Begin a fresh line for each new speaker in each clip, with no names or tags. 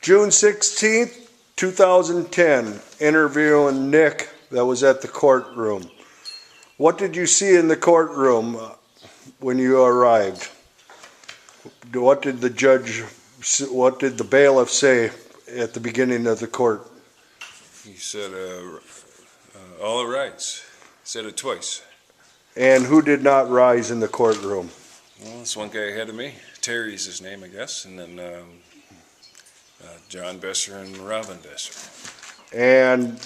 June 16th, 2010, interviewing Nick that was at the courtroom. What did you see in the courtroom when you arrived? What did the bailiff say at the beginning of the court?
He said, all rise. Said it twice.
And who did not rise in the courtroom?
Well, this one guy ahead of me. Terry's his name, I guess. And then John Besser and Robin Besser. And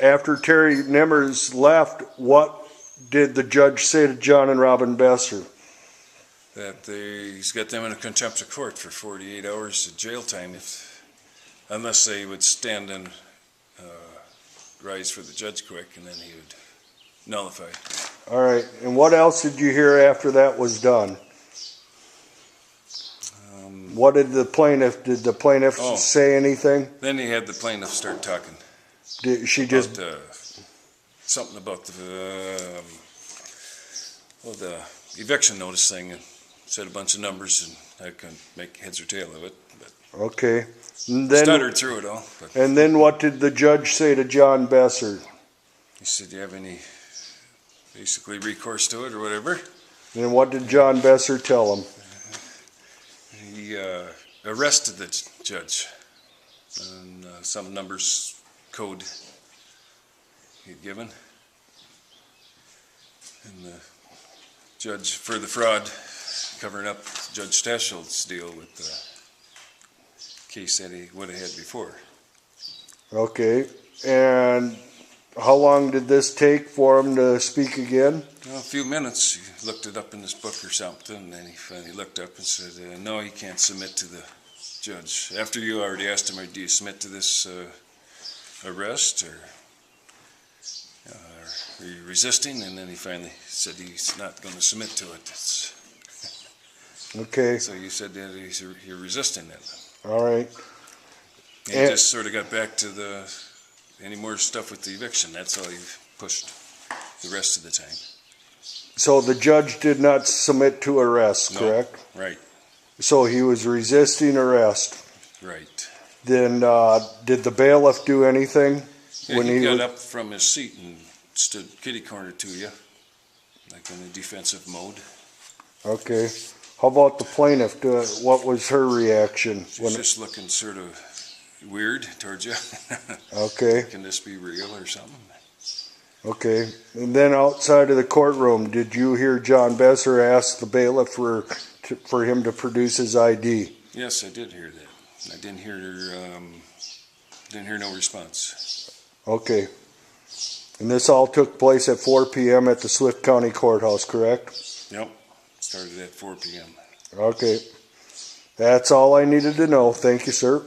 after Terry Nemmers left, what did the judge say to John and Robin Besser?
That he's got them in a contempt of court for 48 hours of jail time, unless they would stand and rise for the judge quick, and then he would nullify.
All right. And what else did you hear after that was done? What did the plaintiff? Did the plaintiff say anything?
Then he had the plaintiff start talking.
Did she just
something about the eviction notice thing, and said a bunch of numbers, and I couldn't make heads or tail of it. But
okay. And then,
stuttered through it all. But
and then what did the judge say to John Besser?
He said, "Do you have any basically recourse to it or whatever?"
And what did John Besser tell him?
He arrested the judge on some numbers code he'd given, and the judge for the fraud, covering up Judge Stashield's deal with the case that he would have had before. Okay,
and how long did this take for him to speak again?
Well, a few minutes. He looked it up in his book or something, and then he finally looked up and said, no, he can't submit to the judge. After you already asked him, do you submit to this arrest, or are you resisting? And then he finally said he's not going to submit to it.
Okay.
So you said that you're resisting it.
All right.
And he just sort of got back to any more stuff with the eviction. That's all he pushed the rest of the time.
So the judge did not submit to arrest, correct?
Right.
So he was resisting arrest.
Right.
Then did the bailiff do anything?
Yeah, he got up from his seat and stood kitty corner to you, like in a defensive mode.
Okay. How about the plaintiff? What was her reaction?
She was just looking sort of weird towards you.
Okay.
Can this be real or something?
Okay. And then outside of the courtroom, did you hear John Besser ask the bailiff for him to produce his ID?
Yes, I did hear that. I didn't hear no response.
Okay. And this all took place at 4 p.m. at the Swift County Courthouse, correct?
Yep. Started at 4 p.m.
Okay. That's all I needed to know. Thank you, sir.